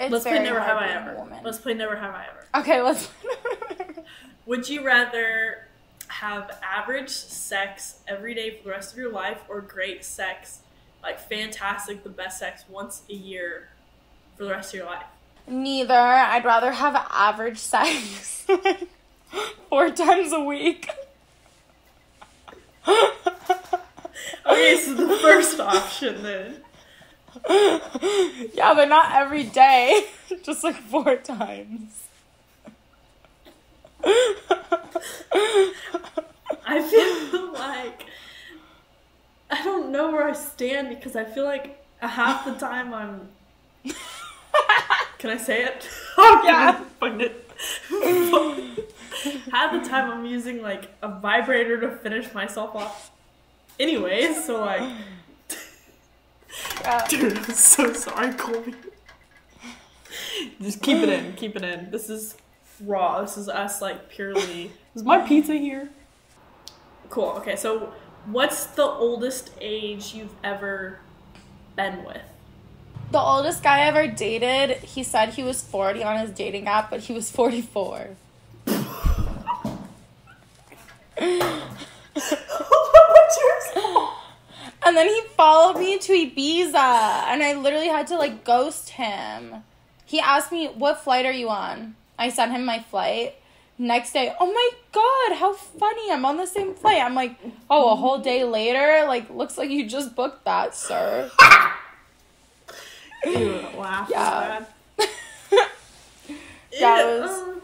It's Let's play very Never hard Have I being a Ever. woman. Let's play Never Have I Ever. Okay, let's. Would you rather have average sex every day for the rest of your life, or great sex, like fantastic, the best sex once a year for the rest of your life? Neither. I'd rather have average sex 4 times a week. Okay, so the first option then. Yeah, but not every day. Just like 4 times. I feel like I don't know where I stand, because I feel like half the time I'm. Can I say it? Oh Yeah. Fuck it. Half the time I'm using like a vibrator to finish myself off. Anyways, so like. Yeah. Dude, I'm so sorry, Colby. Just keep it in. Keep it in. This is raw. This is us, like, purely. Is my pizza here? Cool. Okay, so what's the oldest age you've ever been with? The oldest guy I ever dated, he said he was 40 on his dating app, but he was 44. And then he followed me to Ibiza, and I literally had to, like, ghost him. He asked me, what flight are you on? I sent him my flight. Next day, oh my god, how funny, I'm on the same flight. I'm like, oh, a whole day later? Like, looks like you just booked that, sir. Ew, laugh. Yeah. Bad. Yeah,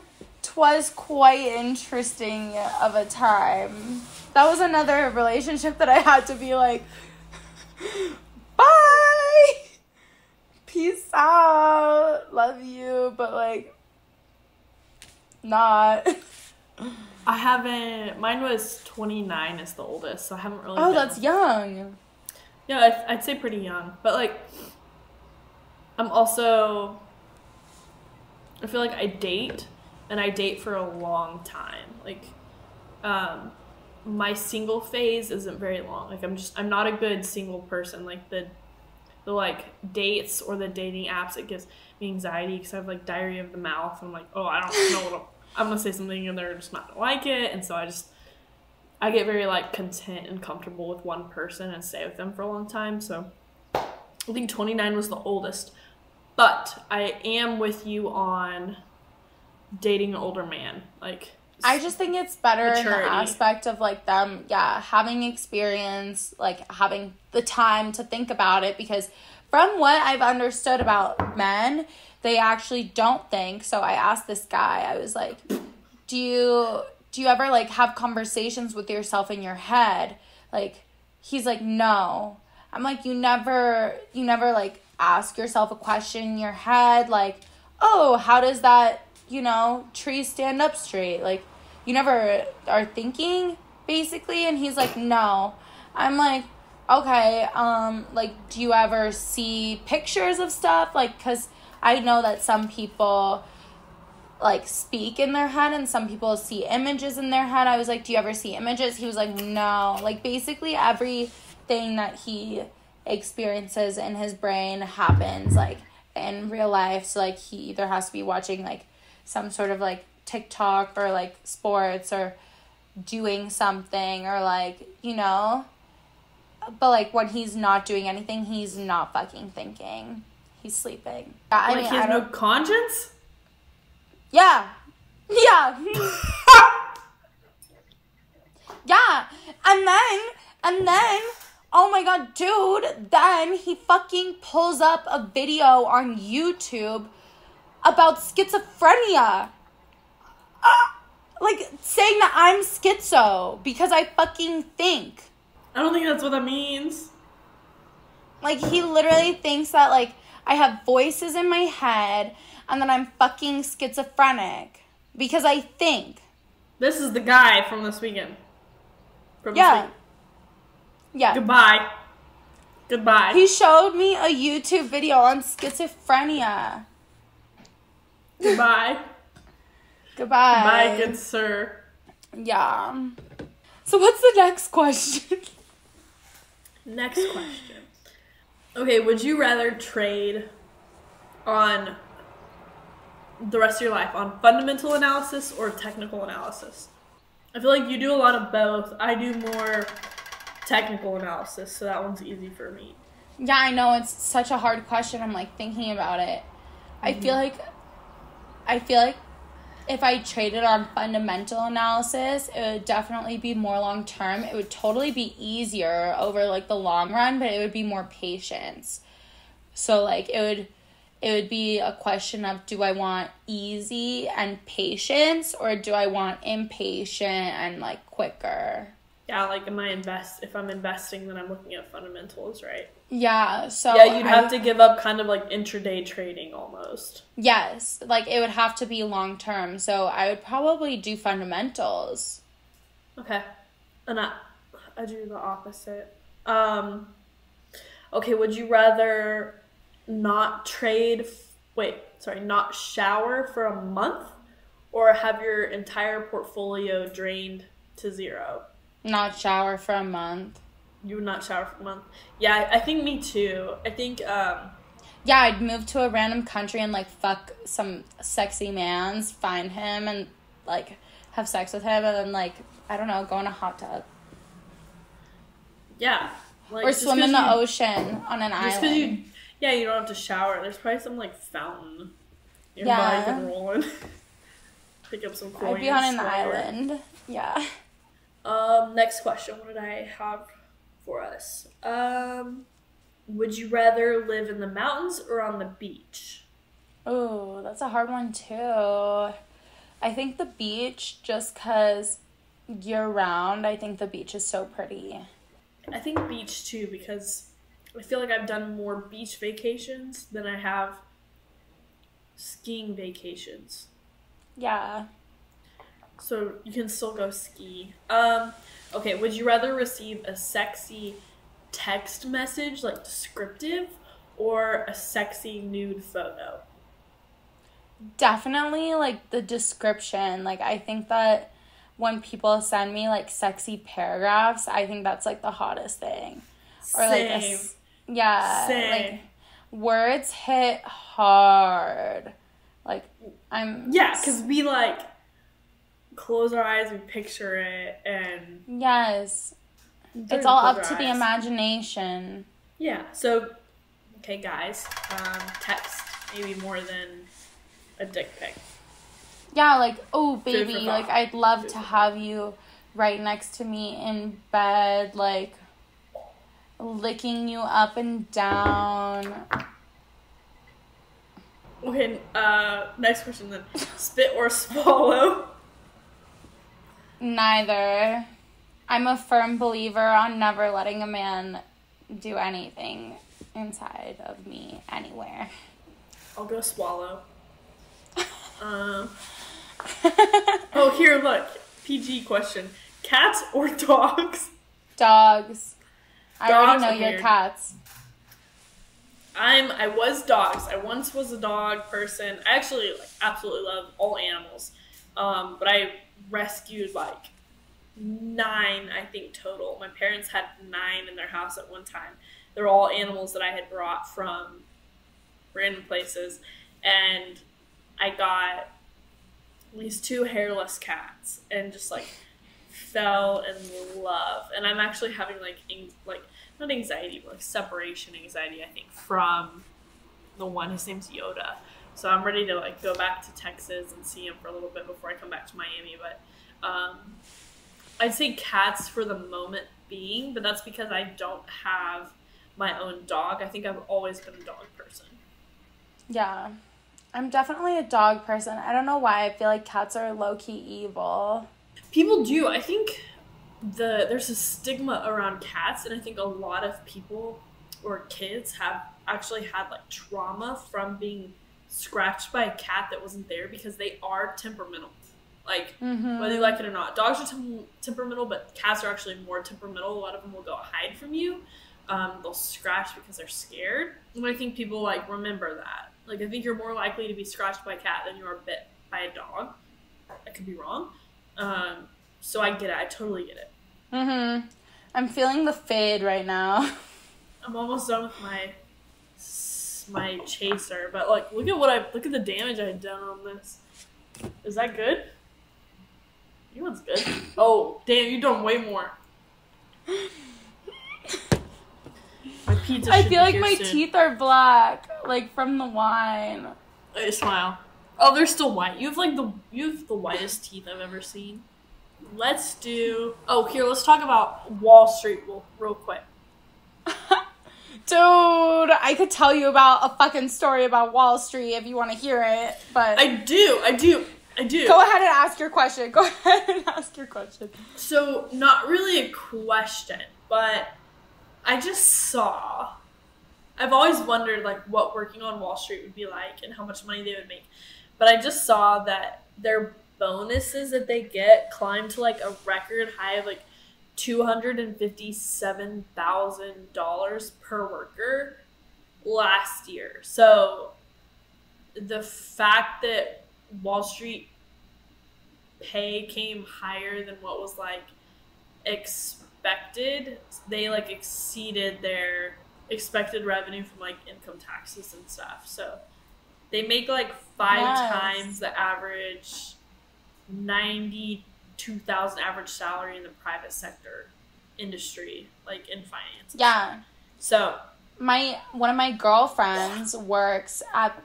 twas quite interesting of a time. That was another relationship that I had to be like, bye, peace out, love you, but like, not. I haven't. Mine was 29 is the oldest, so I haven't really. Oh, that's young. Yeah, I'd say pretty young, but like, I'm also. I feel like I date, and I date for a long time. Like, my single phase isn't very long. Like, I'm not a good single person. Like, the like dates or the dating apps, it gives me anxiety because I have like diarrhea of the mouth. I'm like, oh, I don't know what I'm gonna say something and they're just not gonna like it, and so I get very like content and comfortable with one person and stay with them for a long time. So I think 29 was the oldest, but I am with you on dating an older man. Like, I just think it's better in maturity. the aspect of like them, having experience, like having the time to think about it, because from what I've understood about men, they actually don't think. So I asked this guy, I was like, do you ever like have conversations with yourself in your head? Like, he's like, no. I'm like, you never like ask yourself a question in your head, like, oh, how does that, tree stand up straight? Like, you never are thinking, basically? And he's like, no. I'm like, okay, like, do you ever see pictures of stuff? Like, because I know that some people, like, speak in their head and some people see images in their head. I was like, do you ever see images? He was like, no. Like, basically everything that he experiences in his brain happens, like, in real life. So, like, he either has to be watching, like, some sort of, like, TikTok or, like, sports or doing something or, like, But, like, when he's not doing anything, he's not fucking thinking. He's sleeping. Yeah, like, he has no conscience? Yeah. Yeah. Yeah. And then, oh my god, dude, then he fucking pulls up a video on YouTube about schizophrenia. Like, saying that I'm schizo because I fucking think. I don't think that's what that means. Like, he literally thinks that, like, I have voices in my head and that I'm fucking schizophrenic because I think. This is the guy from this weekend. Yeah. Yeah. Goodbye. He showed me a YouTube video on schizophrenia. Goodbye. Goodbye. Goodbye, good sir. Yeah. So what's the next question? Next question. Okay, would you rather trade on the rest of your life on fundamental analysis or technical analysis? I feel like you do a lot of both. I do more technical analysis, so that one's easy for me. Yeah, I know, it's such a hard question. I'm like thinking about it. I feel like if I traded on fundamental analysis, it would definitely be more long term. It would totally be easier over like the long run, but it would be more patience. So like it would be a question of, do I want easy and patience, or do I want impatient and like quicker? Yeah, like if I'm investing, then I'm looking at fundamentals, right? Yeah, so yeah, you'd have to give up kind of like intraday trading almost. Yes, like it would have to be long term. So I would probably do fundamentals. Okay. And I do the opposite. Okay, would you rather not shower for a month, or have your entire portfolio drained to zero? Not shower for a month. You would not shower for a month. Yeah, I think me too. I think, yeah, I'd move to a random country and, like, fuck some sexy mans, find him, and, like, have sex with him, and then, like, I don't know, go in a hot tub. Yeah. Like, or swim in the ocean on an island. You don't have to shower. There's probably some, like, fountain nearby you can roll in. Pick up some coins. I'd be on an island. Yeah. Next question. What did I have for us? Would you rather live in the mountains or on the beach? Oh, that's a hard one too. I think the beach, just because year round, I think the beach is so pretty. I think beach too, because I feel like I've done more beach vacations than I have skiing vacations. Yeah. So you can still go ski. Okay, would you rather receive a sexy text message, like descriptive, or a sexy nude photo? Definitely, like, the description. Like, I think that when people send me, like, sexy paragraphs, I think that's, like, the hottest thing. Or, like, Same. Like, words hit hard. Like, Yeah, because we, like, close our eyes, we picture it, and... Yes. It's all up to the imagination. Yeah, so, okay, guys, text maybe more than a dick pic. Yeah, like, oh, baby, like, I'd love to have you right next to me in bed, like, licking you up and down. Okay, next question then. Spit or swallow? Neither. I'm a firm believer on never letting a man do anything inside of me anywhere. I'll go swallow. Oh, here, look. PG question. Cats or dogs? Dogs. I Dogs already know you're cats. I was dogs. I once was a dog person. I actually absolutely love all animals. But I rescued 9, I think, total. My parents had 9 in their house at one time. They were all animals that I had brought from random places. And I got at least 2 hairless cats and just fell in love. And I'm actually having not anxiety, but separation anxiety, I think, from the one. His name's Yoda. So I'm ready to go back to Texas and see him for a little bit before I come back to Miami. But I'd say cats for the moment being, but that's because I don't have my own dog. I think I've always been a dog person. Yeah. I'm definitely a dog person. I don't know why. I feel like cats are low-key evil. People do. I think there's a stigma around cats, and I think a lot of people or kids have actually had trauma from being scratched by a cat that wasn't there, because they are temperamental. Whether you like it or not. Dogs are temperamental, but cats are actually more temperamental. A lot of them will go hide from you. They'll scratch because they're scared. And I think people remember that. I think you're more likely to be scratched by a cat than you are bit by a dog. I could be wrong. So I get it. I totally get it. I'm feeling the fade right now. I'm almost done with my fix my chaser, but like look at the damage I had done on this. Is that good? You one's good. Oh damn, you've done way more. My pizza. I feel like my soon. teeth are black, like from the wine. Hey, smile. Oh, they're still white. You have the whitest teeth I've ever seen. Let's talk about Wall Street real quick. Dude, I could tell you about a fucking story about Wall Street if you want to hear it, but I do. Go ahead and ask your question. So, not really a question, but I just saw. I've always wondered like what working on Wall Street would be like and how much money they would make. But I just saw that their bonuses that they get climbed to like a record high of like $257,000 per worker last year. So the fact that Wall Street pay came higher than what was like expected, they like exceeded their expected revenue from like income taxes and stuff. So they make like 5 times the average 92,000 average salary in the private sector industry, like in finance. Yeah. So one of my girlfriends works at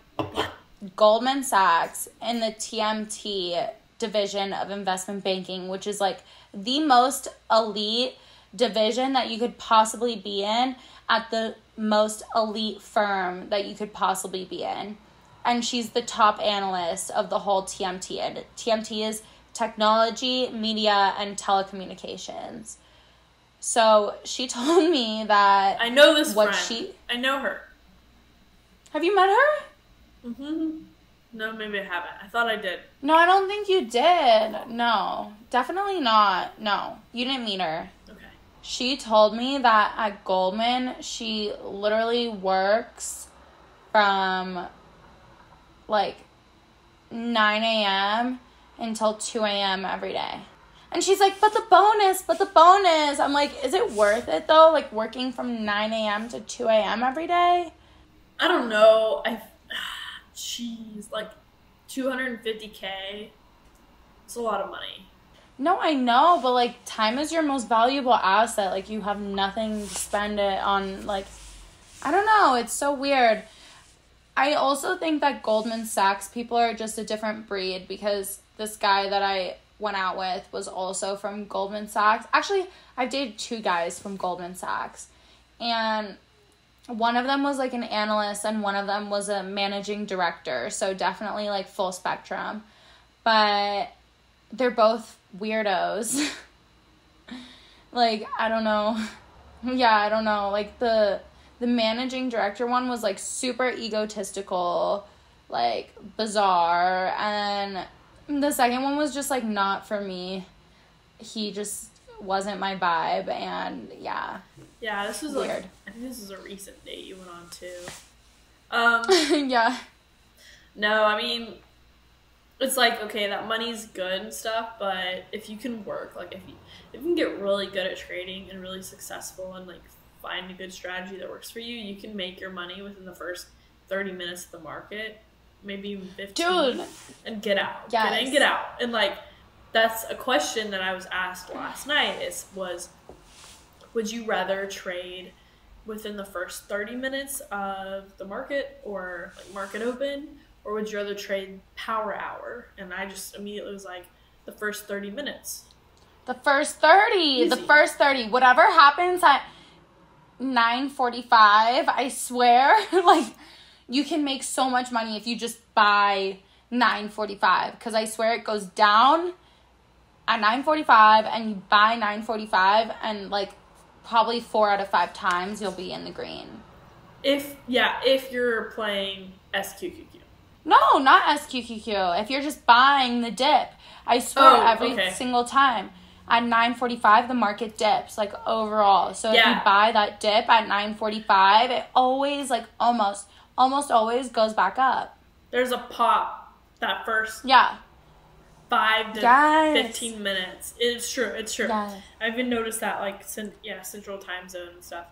Goldman Sachs in the TMT division of investment banking, which is like the most elite division that you could possibly be in at the most elite firm that you could possibly be in. And she's the top analyst of the whole TMT. And TMT is technology, media, and telecommunications. So she told me that I know this friend. I know her. Have you met her? Mm-hmm. No, maybe I haven't. I thought I did. No, I don't think you did. No, definitely not. No, you didn't meet her. Okay. She told me that at Goldman, she literally works from like 9 a.m. until 2 a.m. every day. And she's like, but the bonus. I'm like, is it worth it though? Like working from 9 a.m. to 2 a.m. every day? I don't know. Jeez, like $250K. It's a lot of money. No, I know, but like time is your most valuable asset. Like you have nothing to spend it on. Like, I don't know. It's so weird. I also think that Goldman Sachs people are just a different breed because this guy that I went out with was also from Goldman Sachs. Actually, I've dated 2 guys from Goldman Sachs. And one of them was like an analyst and one of them was a managing director. So definitely like full spectrum. But they're both weirdos. Like, I don't know. Yeah, I don't know. Like the managing director one was like super egotistical, like bizarre, and the second one was just like not for me. He just wasn't my vibe, and yeah. Yeah, this was weird. Like, I think this is a recent date you went on too. Yeah. No, I mean, it's like, okay, that money's good and stuff, but if you can work, like if you can get really good at trading and really successful and like find a good strategy that works for you, you can make your money within the first 30 minutes of the market, maybe even 15. Dude. And get out. Yes. Get out. And like, that's a question that I was asked last night was, would you rather trade within the first 30 minutes of the market or like market open, or would you rather trade power hour? And I just immediately was like, the first 30 minutes. The first 30. Easy. The first 30. Whatever happens at 9:45, I swear, like, you can make so much money if you just buy 9:45. Because I swear it goes down at 9:45 and you buy 9:45 and, like, probably 4 out of 5 times you'll be in the green. If you're playing SQQQ. No, not SQQQ. If you're just buying the dip. I swear every single time. At 9:45, the market dips, like, overall. So if you buy that dip at 9:45, it always, like, almost always goes back up. There's a pop that first 5 to 15 minutes. It's true. Yes. I've even noticed that, like, Central Time Zone and stuff.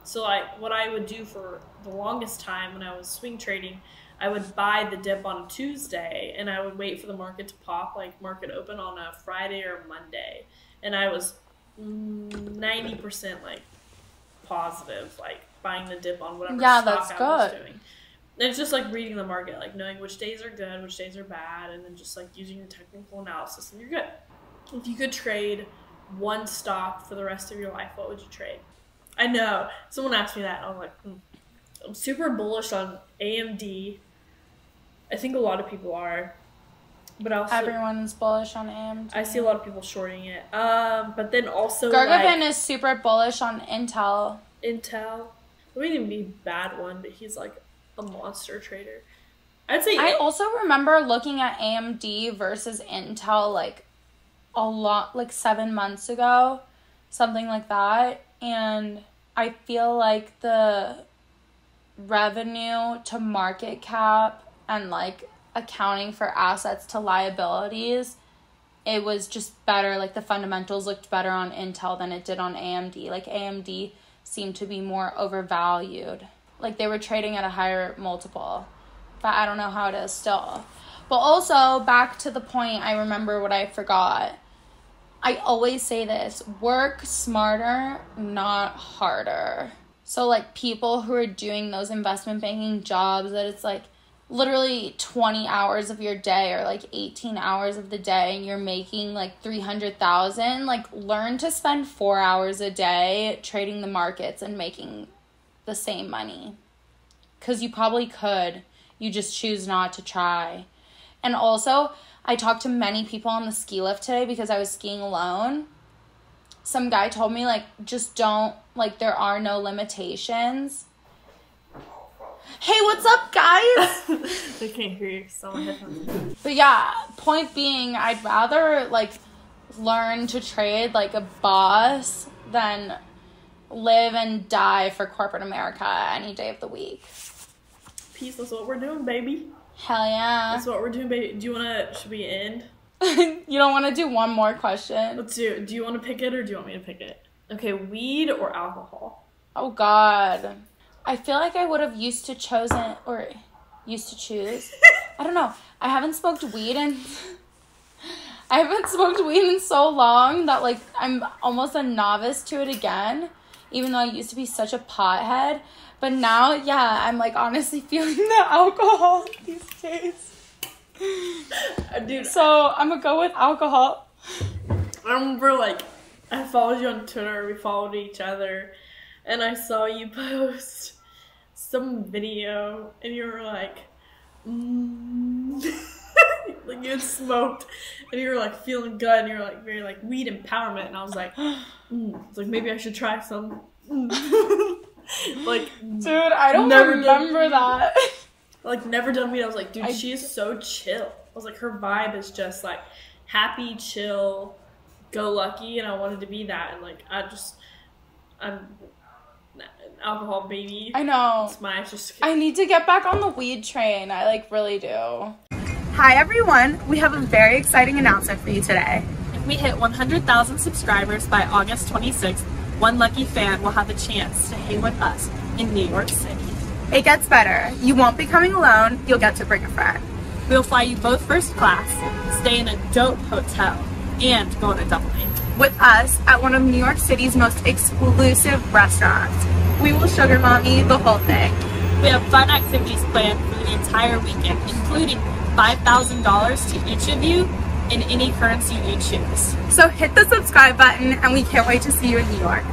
So like what I would do for the longest time when I was swing trading, I would buy the dip on a Tuesday and I would wait for the market to pop, like market open on a Friday or Monday. And I was 90% like positive, like buying the dip on whatever stock I was doing. And it's just like reading the market, like knowing which days are good, which days are bad, and then just like using your technical analysis, and you're good. If you could trade one stock for the rest of your life, what would you trade? I know. Someone asked me that, and I was like, I'm super bullish on AMD. I think a lot of people are. But also, everyone's bullish on AMD. I see a lot of people shorting it. But then also Gergevin is super bullish on Intel. Intel? It wouldn't even be a bad one, but he's like a monster trader. I'd say I also remember looking at AMD versus Intel like a lot, like 7 months ago, something like that, and I feel like the revenue to market cap and like accounting for assets to liabilities, it was just better. Like the fundamentals looked better on Intel than it did on AMD. Like AMD seemed to be more overvalued. Like they were trading at a higher multiple, but I don't know how it is still. But also back to the point, I remember what I forgot. I always say this, work smarter, not harder. So like people who are doing those investment banking jobs that it's like literally 20 hours of your day or like 18 hours of the day and you're making like 300,000, like learn to spend 4 hours a day trading the markets and making the same money. Because you probably could. You just choose not to try. And also, I talked to many people on the ski lift today because I was skiing alone. Some guy told me, like, just don't, like, there are no limitations. Hey, what's up, guys? They can't hear you. Someone headphones. But yeah, point being, I'd rather, like, learn to trade like a boss than live and die for corporate America any day of the week. Peace, that's what we're doing, baby. Hell yeah. That's what we're doing, baby. Should we end? You don't want to do one more question? Let's do it. Do you want to pick it or do you want me to pick it? Okay, weed or alcohol? Oh, God. I feel like I would have used to choose. I don't know. I haven't smoked weed in so long that, like, I'm almost a novice to it again, even though I used to be such a pothead. But now, yeah, I'm, like, honestly feeling the alcohol these days. Dude. So, I'm gonna go with alcohol. I remember, like, I followed you on Twitter, we followed each other, and I saw you post some video, and you were like, like you had smoked, and you were like feeling good, and you were like very like weed empowerment, and I was like, it's like maybe I should try some. Like, dude, I don't remember that. Like never done weed. I was like, dude, she is so chill. I was like, her vibe is just like happy, chill, go lucky, and I wanted to be that, and like I'm an alcohol baby. I know. I need to get back on the weed train. I like really do. Hi everyone, we have a very exciting announcement for you today. If we hit 100,000 subscribers by August 26th, one lucky fan will have a chance to hang with us in New York City. It gets better. You won't be coming alone, you'll get to bring a friend. We'll fly you both first class, stay in a dope hotel, and go on a double date. With us at one of New York City's most exclusive restaurants. We will sugar mommy the whole thing. We have fun activities planned for the entire weekend, including $5,000 to each of you in any currency you choose. So hit the subscribe button and we can't wait to see you in New York.